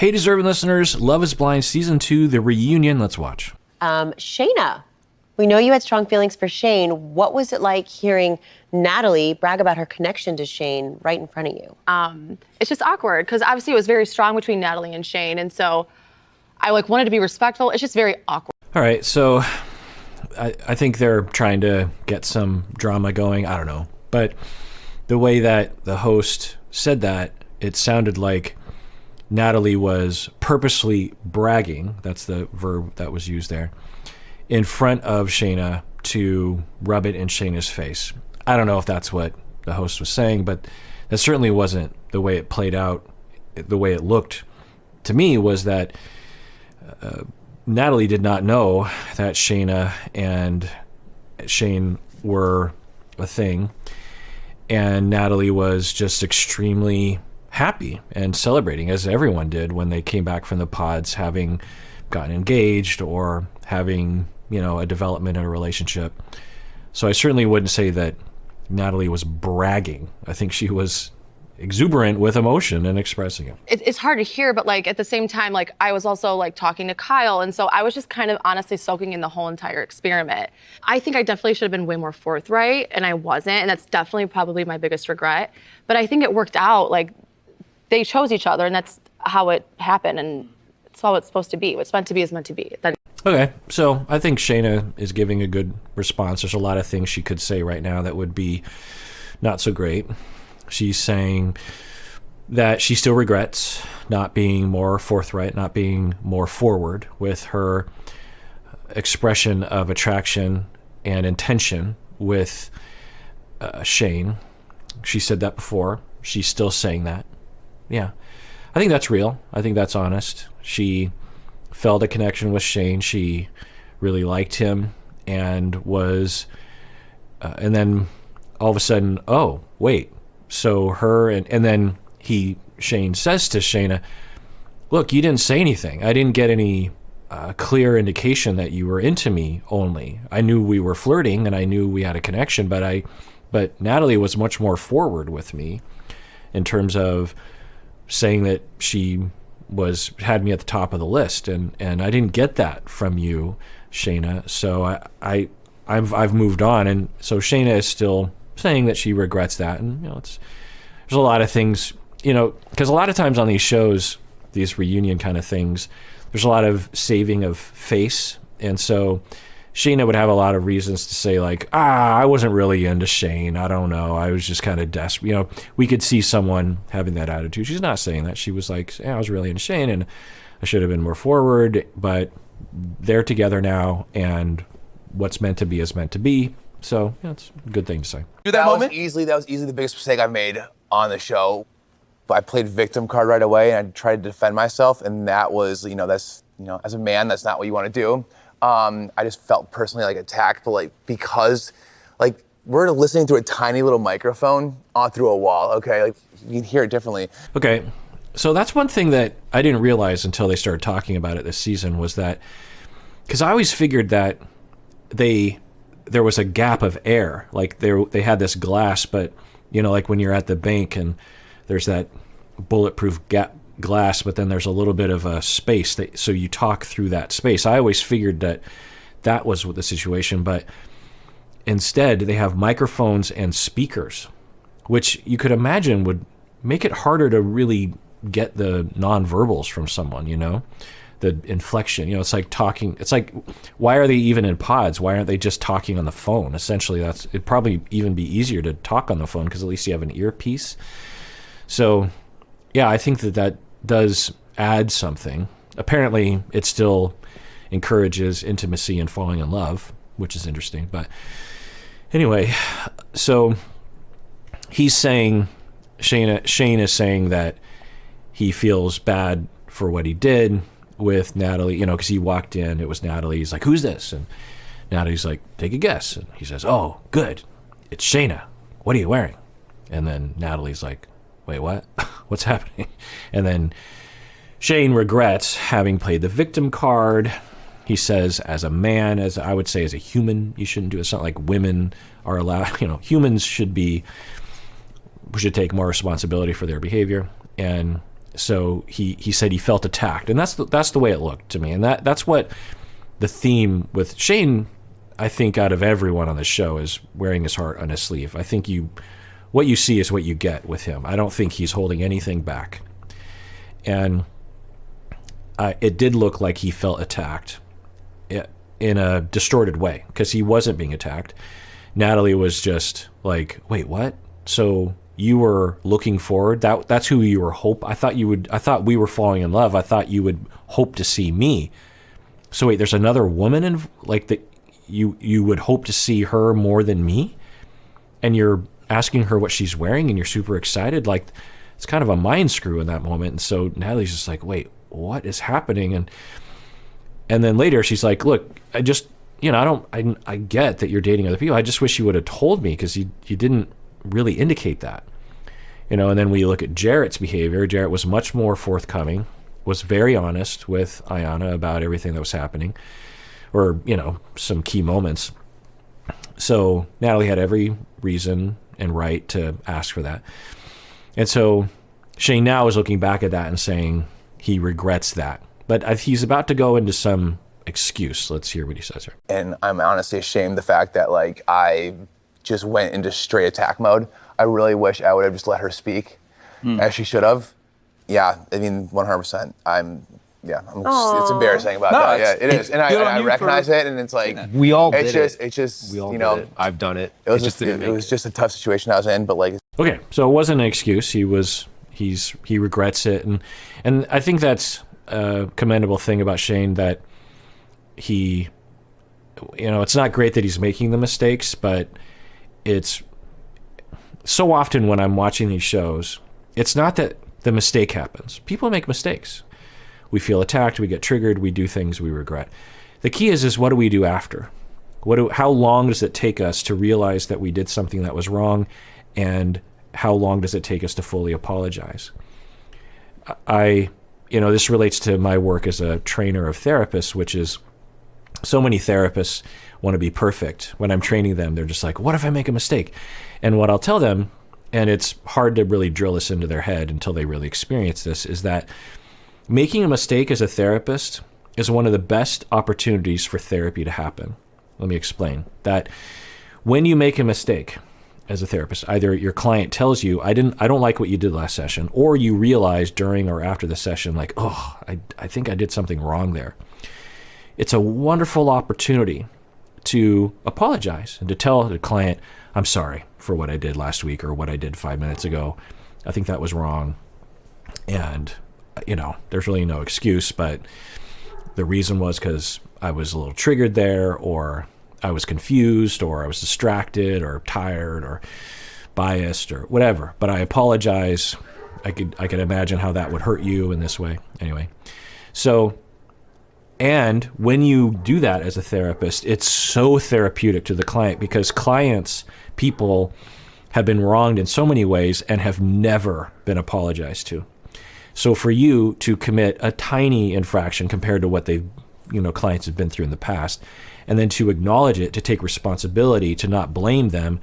Hey, deserving listeners, Love is Blind Season 2, The Reunion. Let's watch. Shayna, we know you had strong feelings for Shayne. What was it like hearing Natalie brag about her connection to Shayne right in front of you? It's just awkward because obviously it was very strong between Natalie and Shayne, and so I wanted to be respectful. It's just very awkward. All right, so I think they're trying to get some drama going. I don't know. But the way that the host said that, it sounded like Natalie was purposely bragging, that's the verb that was used there, in front of Shayna to rub it in Shayna's face. I don't know if that's what the host was saying, but that certainly wasn't the way it played out. The way it looked to me was that Natalie did not know that Shayna and Shayne were a thing, and Natalie was just extremely happy and celebrating, as everyone did when they came back from the pods, having gotten engaged or having, a development in a relationship. So I certainly wouldn't say that Natalie was bragging. I think she was exuberant with emotion and expressing it. It's hard to hear, but at the same time, I was also talking to Kyle, and so I was just kind of honestly soaking in the whole entire experiment. I think I definitely should have been way more forthright, and I wasn't, and that's definitely probably my biggest regret. But I think it worked out. They chose each other, and that's how it happened, and it's how it's supposed to be. What's meant to be is meant to be. Okay, so I think Shayna is giving a good response. There's a lot of things she could say right now that would be not so great. She's saying that she still regrets not being more forthright, not being more forward with her expression of attraction and intention with Shayne. She said that before. She's still saying that. Yeah, I think that's real. I think that's honest. She felt a connection with Shayne. She really liked him and was, and then all of a sudden, oh, wait. So her, and then Shayne says to Shayna, look, you didn't say anything. I didn't get any clear indication that you were into me only. I knew we were flirting and I knew we had a connection, but Natalie was much more forward with me in terms of saying that she had me at the top of the list, and I didn't get that from you, Shayna. So I've moved on, and so Shayna is still saying that she regrets that, and there's a lot of things, because a lot of times on these shows, these reunion kind of things, there's a lot of saving of face, and so Shayna would have a lot of reasons to say I wasn't really into Shayne. I don't know. I was just kind of desperate. We could see someone having that attitude. She's not saying that. She was like, I was really into Shayne and I should have been more forward, but they're together now and what's meant to be is meant to be. So it's a good thing to say. That was easily the biggest mistake I've made on the show. But I played victim card right away and I tried to defend myself, and that was, that's, as a man, that's not what you want to do. I just felt personally attacked, but because we're listening through a tiny little microphone through a wall, okay? You can hear it differently. Okay, so that's one thing that I didn't realize until they started talking about it this season, was that, because I always figured that there was a gap of air, they had this glass, but when you're at the bank and there's that bulletproof glass, but then there's a little bit of a space, so you talk through that space. I always figured that was the situation, but instead they have microphones and speakers, which you could imagine would make it harder to really get the nonverbals from someone, the inflection. It's like talking. It's like, why are they even in pods? Why aren't they just talking on the phone? Essentially, it'd probably even be easier to talk on the phone because at least you have an earpiece. So yeah, I think that does add something. Apparently, it still encourages intimacy and falling in love, which is interesting. But anyway, so he's saying, Shayne is saying that he feels bad for what he did with Natalie, because he walked in, it was Natalie. He's like, who's this? And Natalie's like, take a guess. And he says, oh, good. It's Shayna. What are you wearing? And then Natalie's like, wait, what? What's happening? And then Shayne regrets having played the victim card. He says, as a man, as I would say, as a human, you shouldn't do it. It's not like women are allowed, humans should take more responsibility for their behavior. And So he said he felt attacked, and that's the way it looked to me, and that's what the theme with Shayne, I think, out of everyone on the show, is wearing his heart on his sleeve. I think what you see is what you get with him. I don't think he's holding anything back, and it did look like he felt attacked in a distorted way, because he wasn't being attacked. Natalie was just like, wait, what? So you were looking forward? That's who you were I thought we were falling in love. I thought you would hope to see me. So wait, there's another woman in, like, that you would hope to see her more than me? And you're asking her what she's wearing and you're super excited? Like, it's kind of a mind screw in that moment. And so Natalie's just like, wait, what is happening? And then later she's like, look, I just, I get that you're dating other people. I just wish you would have told me, because you didn't really indicate that. And then when you look at Jarrett's behavior, Jarrett was much more forthcoming, was very honest with Ayanna about everything that was happening, or, some key moments. So Natalie had every reason and right to ask for that. And so Shayne now is looking back at that and saying he regrets that. But he's about to go into some excuse. Let's hear what he says here. And I'm honestly ashamed the fact that, like, I just went into straight attack mode. I really wish I would have just let her speak as she should have. Yeah, I mean, 100%. It's embarrassing about that. Yeah, it is. And I recognize it, and it's like, we all did it's just, we all did it. I've done it. It was just a tough situation I was in, but like. Okay, so it wasn't an excuse. He regrets it, and I think that's a commendable thing about Shayne, that he, it's not great that he's making the mistakes, but it's so often when I'm watching these shows, it's not that the mistake happens. People make mistakes. We feel attacked, we get triggered, we do things we regret. The key is what do we do after? How long does it take us to realize that we did something that was wrong, and how long does it take us to fully apologize? This relates to my work as a trainer of therapists, which is, so many therapists want to be perfect. When I'm training them, they're just like, what if I make a mistake? And what I'll tell them, and it's hard to really drill this into their head until they really experience this, is that making a mistake as a therapist is one of the best opportunities for therapy to happen. Let me explain. That when you make a mistake as a therapist, either your client tells you, I don't like what you did last session, or you realize during or after the session, like, oh, I think I did something wrong there. It's a wonderful opportunity to apologize and to tell the client, I'm sorry for what I did last week or what I did 5 minutes ago. I think that was wrong. And, there's really no excuse, but the reason was because I was a little triggered there, or I was confused, or I was distracted, or tired, or biased, or whatever. But I apologize. I could imagine how that would hurt you in this way. Anyway, so, and when you do that as a therapist, it's so therapeutic to the client, because people have been wronged in so many ways and have never been apologized to. So for you to commit a tiny infraction compared to what clients have been through in the past, and then to acknowledge it, to take responsibility, to not blame them,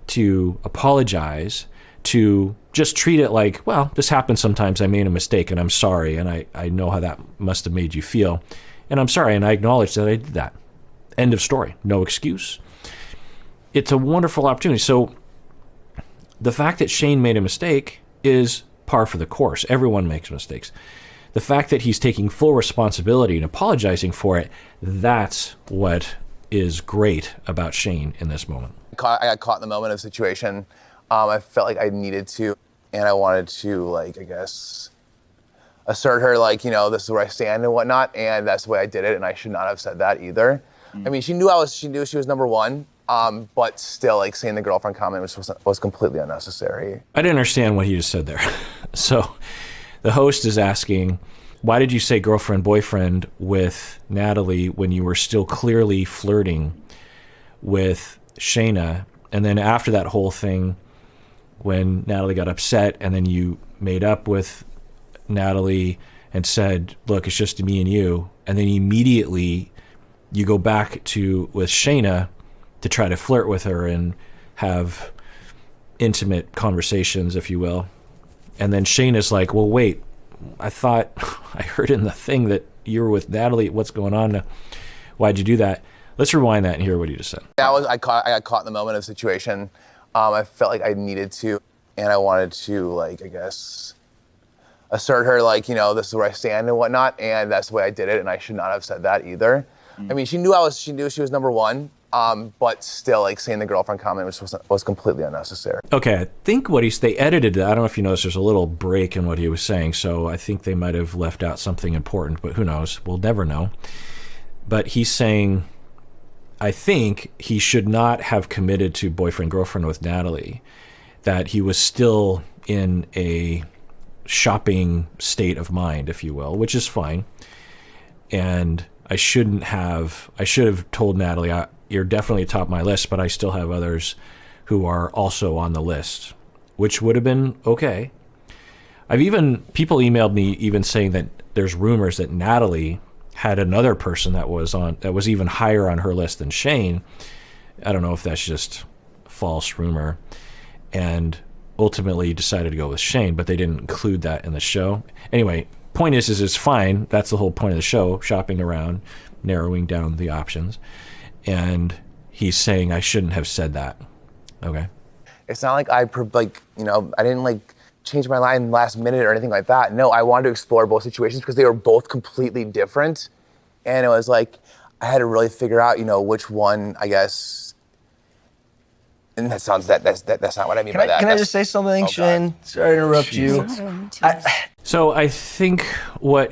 to apologize, to just treat it like, well, this happens sometimes, I made a mistake and I'm sorry, and I know how that must have made you feel, and I'm sorry, and I acknowledge that I did that. End of story. No excuse. It's a wonderful opportunity. So the fact that Shayne made a mistake is par for the course. Everyone makes mistakes. The fact that he's taking full responsibility and apologizing for it, that's what is great about Shayne in this moment. I got caught in the moment of the situation. I felt like I needed to, and I wanted to, like, I guess, assert her, like, this is where I stand and whatnot, and that's the way I did it, and I should not have said that either. I mean, she knew she was number one, but still, like, saying the girlfriend comment was completely unnecessary. I didn't understand what he just said there. So the host is asking, why did you say girlfriend, boyfriend with Natalie when you were still clearly flirting with Shayna? And then after that whole thing, when Natalie got upset and then you made up with Natalie and said, look, it's just me and you. And then immediately you go back with Shayna to try to flirt with her and have intimate conversations, if you will. And then Shayna's like, well, wait, I thought I heard in the thing that you were with Natalie. What's going on? Why'd you do that? Let's rewind that and hear what he just said. I got caught in the moment of the situation. I felt like I needed to, and I wanted to, like, I guess, assert her, like, you know, this is where I stand and whatnot, and that's the way I did it, and I should not have said that either. I mean, she knew she was number one, but still, like, saying the girlfriend comment was completely unnecessary. Okay, I think they edited it. I don't know if you noticed, there's a little break in what he was saying, so I think they might have left out something important, but who knows? We'll never know. But he's saying, I think he should not have committed to boyfriend-girlfriend with Natalie, that he was still in a shopping state of mind, if you will, which is fine. And I should have told Natalie, you're definitely top of my list, but I still have others who are also on the list, which would have been okay. People emailed me even saying that there's rumors that Natalie had another person that was even higher on her list than Shayne. I don't know if that's just false rumor, and ultimately decided to go with Shayne, but they didn't include that in the show. Anyway, point is it's fine. That's the whole point of the show, shopping around, narrowing down the options. And he's saying I shouldn't have said that. Okay. It's not like I didn't like change my mind last minute or anything like that. No, I wanted to explore both situations because they were both completely different. And it was like, I had to really figure out, you know, which one, I guess. And that's not what I mean by that. Can I just say something, Shayne? Sorry to interrupt you. So I think so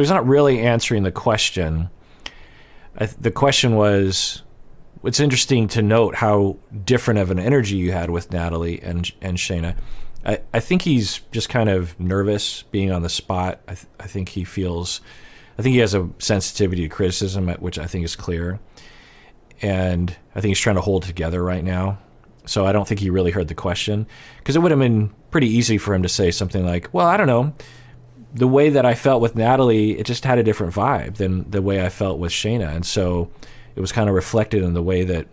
he's not really answering the question. The question was, it's interesting to note how different of an energy you had with Natalie and Shayna. I think he's just kind of nervous being on the spot. I think he has a sensitivity to criticism, which I think is clear. And I think he's trying to hold it together right now. So I don't think he really heard the question, because it would have been pretty easy for him to say something like, well, I don't know. The way that I felt with Natalie, it just had a different vibe than the way I felt with Shayna. And so it was kind of reflected in the way that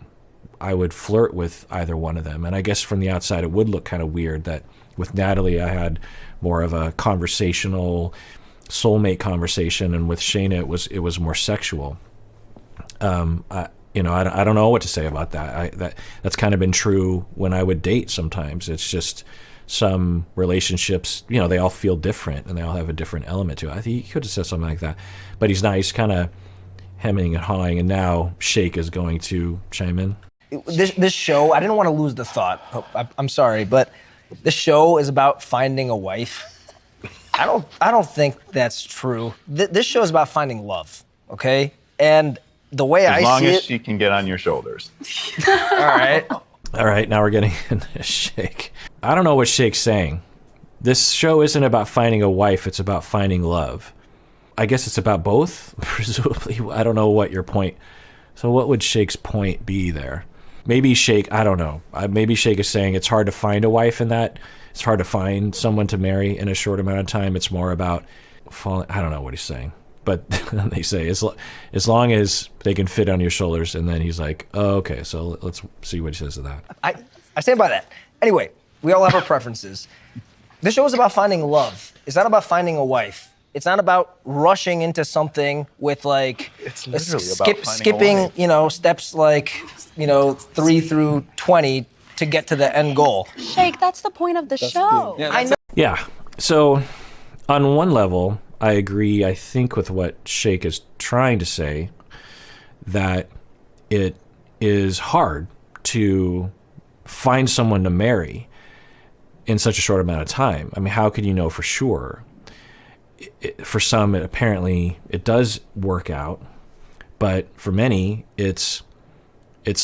I would flirt with either one of them. And I guess from the outside, it would look kind of weird that with Natalie, I had more of a conversational, soulmate conversation. And with Shayna, it was more sexual. I don't know what to say about that. That's kind of been true when I would date sometimes. It's just some relationships, you know, they all feel different and they all have a different element to it. I think he could have said something like that, but he's not. He's kind of hemming and hawing, and now Shake is going to chime in. This show, I didn't want to lose the thought. I'm sorry, but this show is about finding a wife. I don't think that's true. This show is about finding love, okay? And the way I see it... As long as she can get on your shoulders. All right, now we're getting into Shake. I don't know what Shake's saying. This show isn't about finding a wife, it's about finding love. I guess it's about both, presumably. I don't know what your point... So what would Shake's point be there? Maybe Shake, I don't know. Maybe Shake is saying it's hard to find a wife in that. It's hard to find someone to marry in a short amount of time. It's more about falling... I don't know what he's saying. But they say as long as they can fit on your shoulders, and then he's like, oh, okay, so let's see what he says to that. I stand by that. Anyway, we all have our preferences. This show is about finding love. It's not about finding a wife. It's not about rushing into something with like it's literally about skipping, you know, steps like, you know, 3 through 20 to get to the end goal. Shake, that's the point of the show. Yeah. So on one level, I agree, I think, with what Shake is trying to say, that it is hard to find someone to marry in such a short amount of time. I mean, how could you know for sure? For some, apparently it does work out, but for many, it's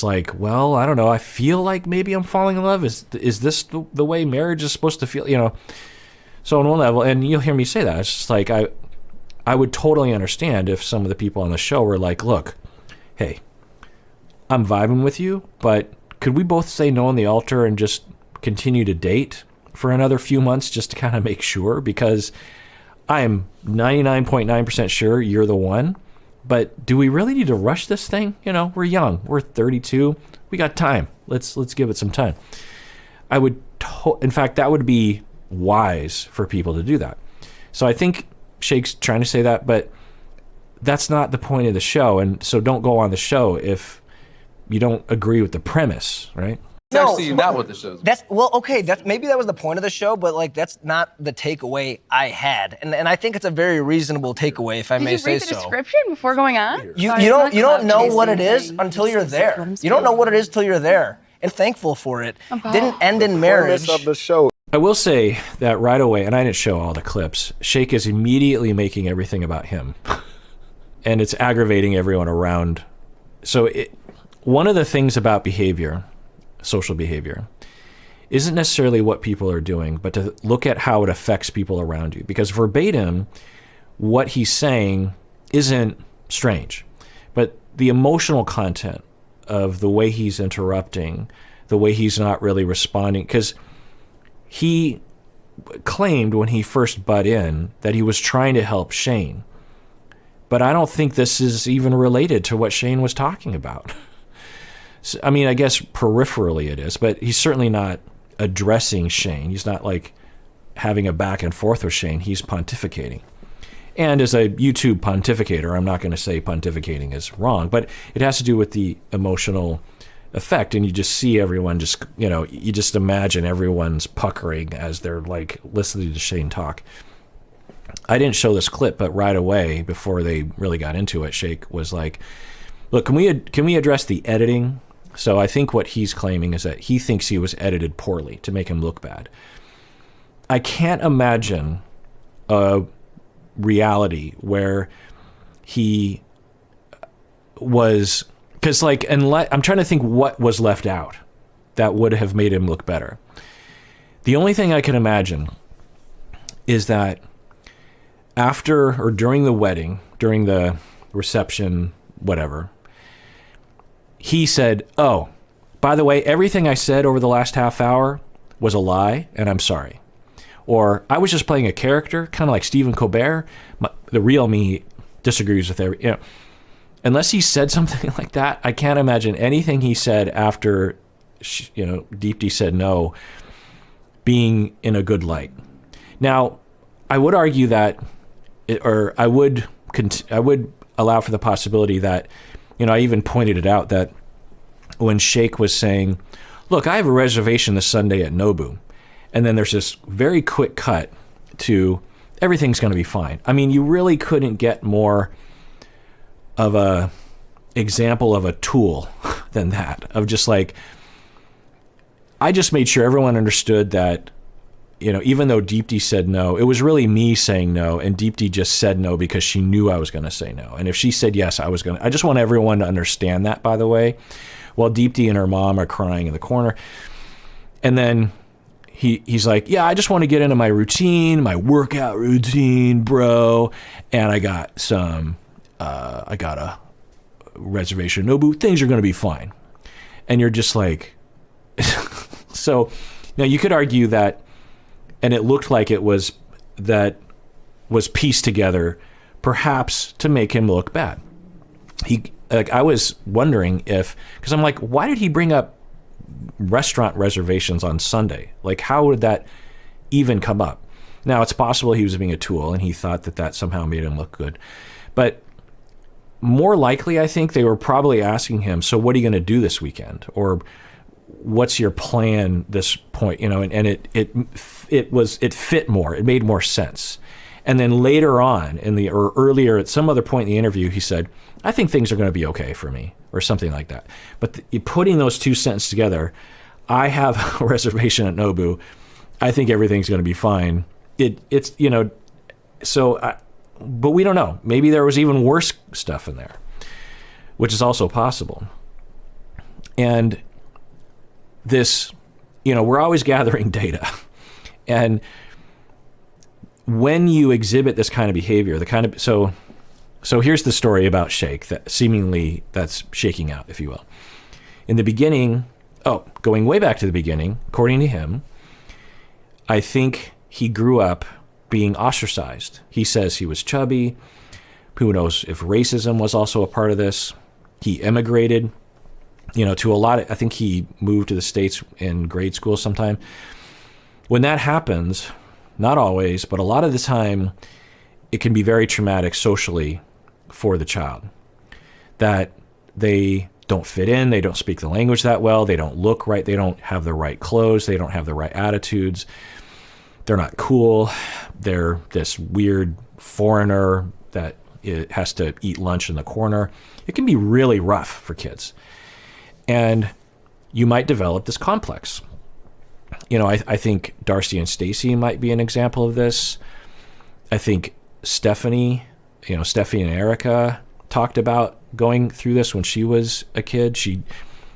like, well, I don't know. I feel like maybe I'm falling in love. Is this the way marriage is supposed to feel? You know. So on one level, and you'll hear me say that, it's just like I would totally understand if some of the people on the show were like, look, hey, I'm vibing with you, but could we both say no on the altar and just continue to date for another few months just to kind of make sure? Because I'm 99.9% sure you're the one, but do we really need to rush this thing? You know, we're young, we're 32, we got time. Let's give it some time. In fact, that would be wise for people to do that. So I think Shake's trying to say that, but that's not the point of the show. And so don't go on the show if you don't agree with the premise, right? It's actually not what the show's about. Okay. Maybe that was the point of the show, but like that's not the takeaway I had, and I think it's a very reasonable takeaway, if I may Did you say read the so. description before going on? You don't know what it is until you're there. You don't know what it is till you're there, and thankful for it. Didn't end in marriage. Premise of the show. I will say that right away, and I didn't show all the clips, Shake is immediately making everything about him. And it's aggravating everyone around. So one of the things about behavior, social behavior, isn't necessarily what people are doing, but to look at how it affects people around you. Because verbatim, what he's saying isn't strange, but the emotional content of the way he's interrupting, the way he's not really responding, because he claimed when he first butt in that he was trying to help Shayne. But I don't think this is even related to what Shayne was talking about. So, I mean, I guess peripherally it is, but he's certainly not addressing Shayne. He's not like having a back and forth with Shayne. He's pontificating. And as a YouTube pontificator, I'm not going to say pontificating is wrong, but it has to do with the emotional effect. And you just see everyone just, you just imagine everyone's puckering as they're like listening to Shayne talk. I didn't show this clip, but right away before they really got into it, Shake was like, look, can we address the editing? So I think what he's claiming is that he thinks he was edited poorly to make him look bad. I can't imagine a reality where he was, because like, I'm trying to think what was left out that would have made him look better. The only thing I can imagine is that after or during the wedding, during the reception, whatever, he said, oh, by the way, everything I said over the last half hour was a lie, and I'm sorry. Or I was just playing a character, kind of like Stephen Colbert. The real me disagrees with unless he said something like that, I can't imagine anything he said after, Deepti said no, being in a good light. Now, I would argue that, I would allow for the possibility that, I even pointed it out that when Shake was saying, look, I have a reservation this Sunday at Nobu. And then there's this very quick cut to everything's going to be fine. I mean, you really couldn't get more of a example of a tool than that, of just like, I just made sure everyone understood that, even though Deepti said no, it was really me saying no, and Deepti just said no because she knew I was going to say no. And if she said yes, I just want everyone to understand that, by the way, while Deepti and her mom are crying in the corner. And then he's like, yeah, I just want to get into my routine, my workout routine, bro. And I got a reservation, Nobu, things are going to be fine. And you're just like, so now you could argue that, and it looked like it was pieced together, perhaps to make him look bad. I was wondering because I'm like, why did he bring up restaurant reservations on Sunday? Like, how would that even come up? Now, it's possible he was being a tool and he thought that somehow made him look good. But more likely, I think they were probably asking him, so what are you going to do this weekend? Or what's your plan this point? And it fit more. It made more sense. And then later on or earlier at some other point in the interview, he said, I think things are going to be okay for me, or something like that. But putting those two sentences together, I have a reservation at Nobu. I think everything's going to be fine. But we don't know. Maybe there was even worse stuff in there, which is also possible. And this, we're always gathering data. And when you exhibit this kind of behavior, so here's the story about Shake that's shaking out, if you will. In the beginning, going way back to the beginning, according to him, I think he grew up being ostracized. He says he was chubby. Who knows if racism was also a part of this. He immigrated, to a lot of, I think he moved to the States in grade school sometime. When that happens, not always, but a lot of the time, it can be very traumatic socially for the child. That they don't fit in, they don't speak the language that well, they don't look right, they don't have the right clothes, they don't have the right attitudes, they're not cool, they're this weird foreigner that has to eat lunch in the corner. It can be really rough for kids. And you might develop this complex. You know, I think Darcy and Stacy might be an example of this. I think Stephanie and Erica talked about going through this when she was a kid. She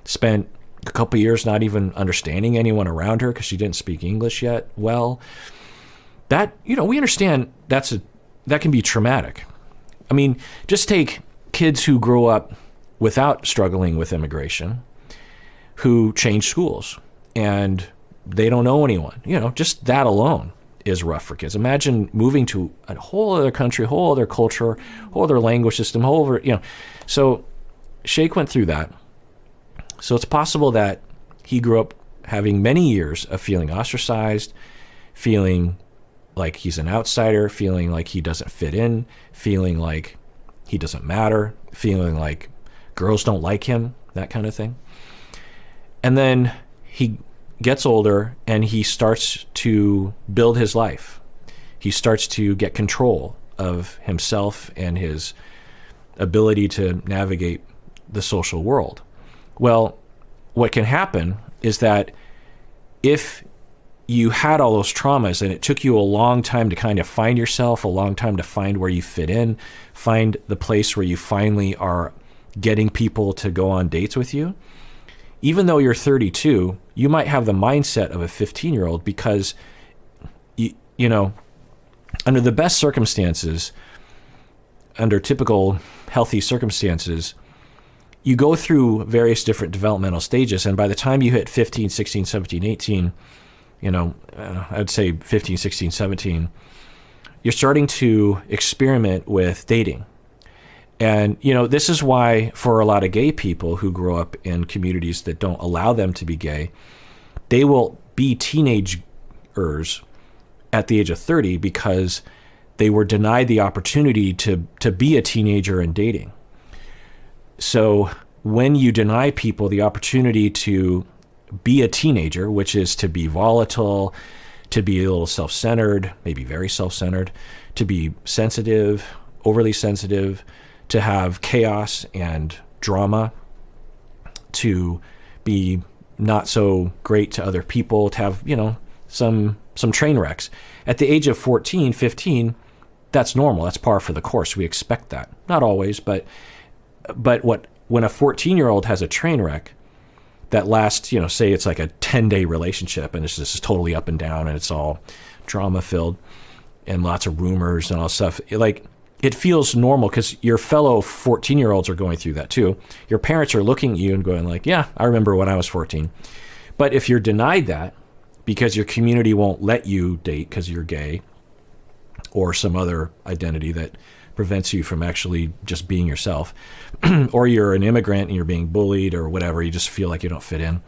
spent a couple years not even understanding anyone around her because she didn't speak English yet well. That, you know, we understand that can be traumatic. I mean, just take kids who grow up without struggling with immigration, who change schools and they don't know anyone. You know, just that alone is rough for kids. Imagine moving to a whole other country, whole other culture, whole other language system, whole other, you know. So Shake went through that. So it's possible that he grew up having many years of feeling ostracized, feeling like he's an outsider, feeling like he doesn't fit in, feeling like he doesn't matter, feeling like girls don't like him, that kind of thing. And then he gets older and he starts to build his life. He starts to get control of himself and his ability to navigate the social world. Well, what can happen is that if you had all those traumas and it took you a long time to kind of find yourself, a long time to find where you fit in, find the place where you finally are getting people to go on dates with you, even though you're 32, you might have the mindset of a 15-year-old because, you know, under the best circumstances, under typical healthy circumstances, you go through various different developmental stages. And by the time you hit 15, 16, 17, 18, you know, I'd say 15, 16, 17, you're starting to experiment with dating. And, you know, this is why for a lot of gay people who grow up in communities that don't allow them to be gay, they will be teenagers at the age of 30 because they were denied the opportunity to be a teenager and dating. So when you deny people the opportunity to be a teenager, which is to be volatile, to be a little self-centered, maybe very self-centered, to be sensitive, overly sensitive, to have chaos and drama, to be not so great to other people, to have, you know, some train wrecks. At the age of 14, 15, that's normal. That's par for the course. We expect that. Not always, but when a 14-year-old has a train wreck that lasts, you know, say it's like a 10-day relationship and it's just totally up and down and it's all drama-filled and lots of rumors and all stuff, like, it feels normal because your fellow 14-year-olds are going through that too. Your parents are looking at you and going like, yeah, I remember when I was 14. But if you're denied that because your community won't let you date because you're gay or some other identity that prevents you from actually just being yourself, or you're an immigrant and you're being bullied or whatever, you just feel like you don't fit in,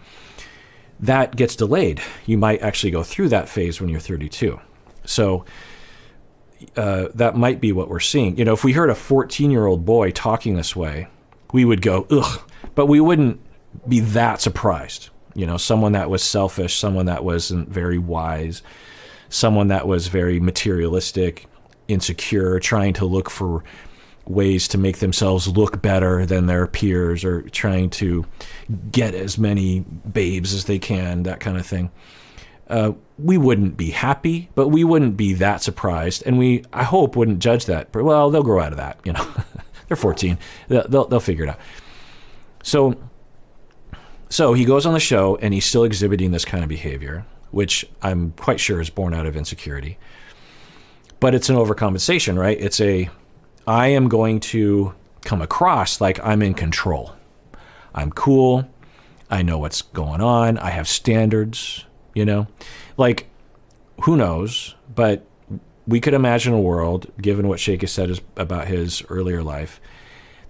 that gets delayed. You might actually go through that phase when you're 32. So that might be what we're seeing. You know, if we heard a 14-year-old boy talking this way, we would go, ugh, but we wouldn't be that surprised. You know, someone that was selfish, someone that wasn't very wise, someone that was very materialistic, insecure, trying to look for ways to make themselves look better than their peers or trying to get as many babes as they can, that kind of thing. We wouldn't be happy, but we wouldn't be that surprised. And we, I hope, wouldn't judge that. But, well, they'll grow out of that, you know. They're 14. They'll figure it out. So he goes on the show and he's still exhibiting this kind of behavior, which I'm quite sure is born out of insecurity. But it's an overcompensation, right? It's I am going to come across like I'm in control. I'm cool. I know what's going on. I have standards, you know? Like, who knows? But we could imagine a world, given what Shake has said about his earlier life,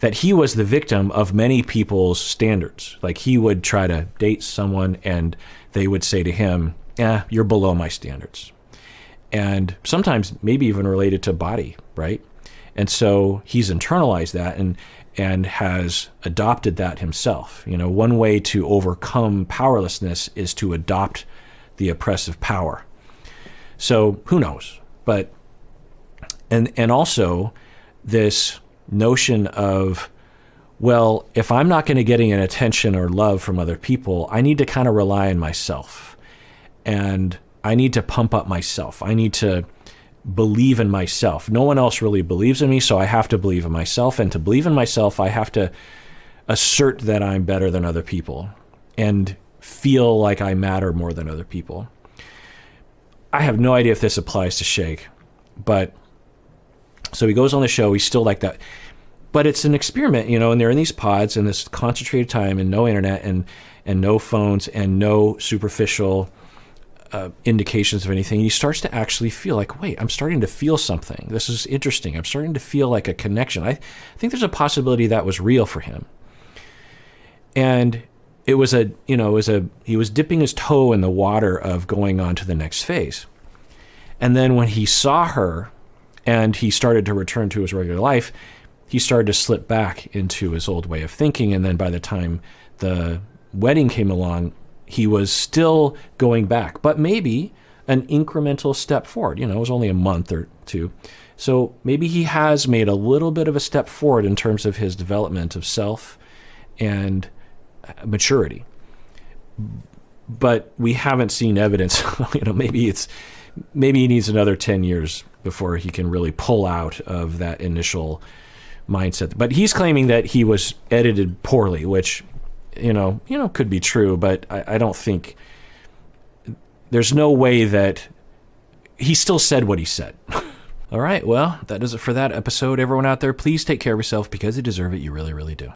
that he was the victim of many people's standards. Like, he would try to date someone and they would say to him, you're below my standards. and sometimes maybe even related to body, right? And so he's internalized that and has adopted that himself. You know, one way to overcome powerlessness is to adopt the oppressive power. So who knows? But and also this notion of, well, if I'm not going to get any attention or love from other people, I need to kind of rely on myself. And I need to pump up myself. I need to believe in myself. No one else really believes in me, so I have to believe in myself. And to believe in myself, I have to assert that I'm better than other people and feel like I matter more than other people. I have no idea if this applies to Shake, but so he goes on the show, he's still like that. But it's an experiment, you know, and they're in these pods in this concentrated time and no internet and no phones and no superficial indications of anything. He starts to actually feel like, wait, I'm starting to feel something. This is interesting. I'm starting to feel like a connection. I think there's a possibility that was real for him. And it was he was dipping his toe in the water of going on to the next phase. And then when he saw her and he started to return to his regular life, he started to slip back into his old way of thinking. And then by the time the wedding came along, he was still going back, but maybe an incremental step forward. You know, it was only a month or two. So maybe he has made a little bit of a step forward in terms of his development of self and maturity. But we haven't seen evidence. You know, maybe he needs another 10 years before he can really pull out of that initial mindset. But he's claiming that he was edited poorly, which you know, could be true, but I don't think there's no way that he still said what he said. All right, well, that does it for that episode. Everyone out there, please take care of yourself because you deserve it. You really, really do.